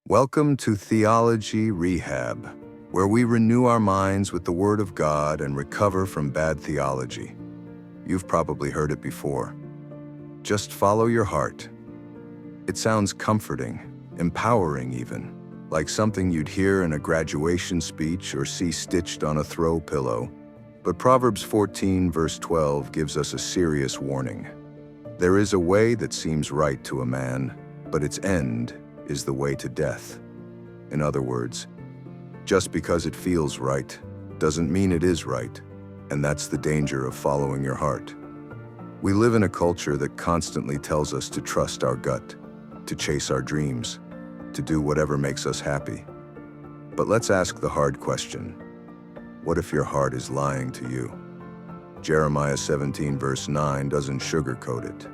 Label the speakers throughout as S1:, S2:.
S1: Welcome to Theology, Rehab, where we renew our minds with the Word of God and recover from bad theology. You've probably heard it before. Just follow your heart. It sounds comforting, empowering even, like something you'd hear in a graduation speech or see stitched on a throw pillow. But Proverbs 14 verse 12 gives us a serious warning. There is a way that seems right to a man, but its end is the way to death. In other words, just because it feels right doesn't mean it is right, and that's the danger of following your heart. We live in a culture that constantly tells us to trust our gut, to chase our dreams, to do whatever makes us happy. But let's ask the hard question. What if your heart is lying to you? Jeremiah 17 verse 9 doesn't sugarcoat it.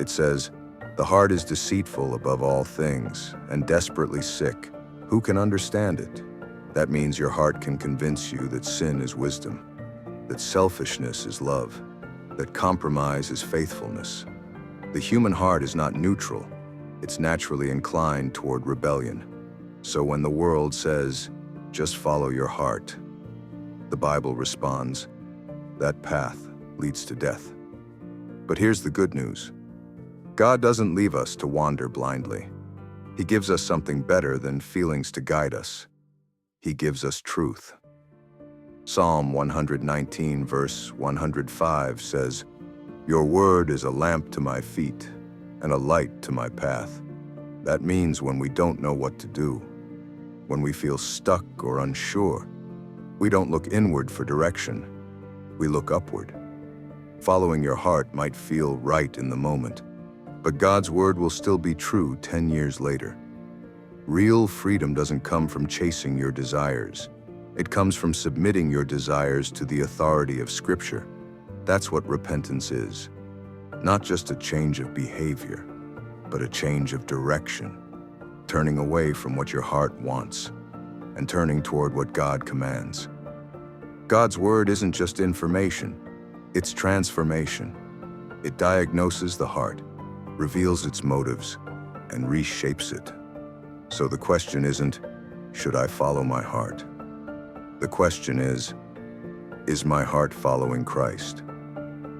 S1: It says, "The heart is deceitful above all things and desperately sick. Who can understand it?" That means your heart can convince you that sin is wisdom, that selfishness is love, that compromise is faithfulness. The human heart is not neutral. It's naturally inclined toward rebellion. So when the world says, "Just follow your heart," the Bible responds, that path leads to death. But here's the good news. God doesn't leave us to wander blindly. He gives us something better than feelings to guide us. He gives us truth. Psalm 119 verse 105 says, "Your word is a lamp to my feet and a light to my path." That means when we don't know what to do, when we feel stuck or unsure, we don't look inward for direction, we look upward. Following your heart might feel right in the moment, but God's word will still be true 10 years later. Real freedom doesn't come from chasing your desires. It comes from submitting your desires to the authority of Scripture. That's what repentance is. Not just a change of behavior, but a change of direction. Turning away from what your heart wants and turning toward what God commands. God's word isn't just information, it's transformation. It diagnoses the heart, reveals its motives, and reshapes it. So the question isn't, should I follow my heart? The question is my heart following Christ?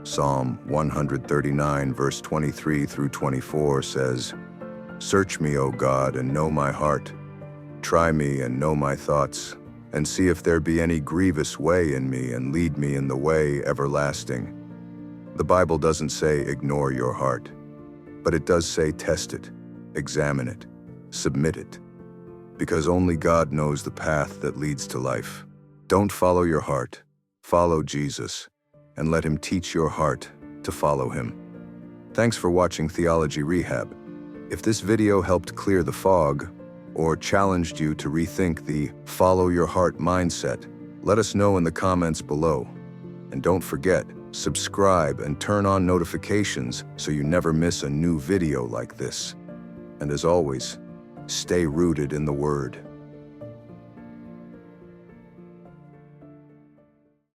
S1: Psalm 139 verse 23 through 24 says, "Search me, O God, and know my heart. Try me and know my thoughts, and see if there be any grievous way in me, and lead me in the way everlasting." The Bible doesn't say ignore your heart, but it does say test it, examine it, submit it, because only God knows the path that leads to life. Don't follow your heart, follow Jesus, and let Him teach your heart to follow Him. Thanks for watching Theology Rehab. If this video helped clear the fog, or challenged you to rethink the follow your heart mindset, let us know in the comments below. And don't forget, subscribe and turn on notifications so you never miss a new video like this. And as always, stay rooted in the Word.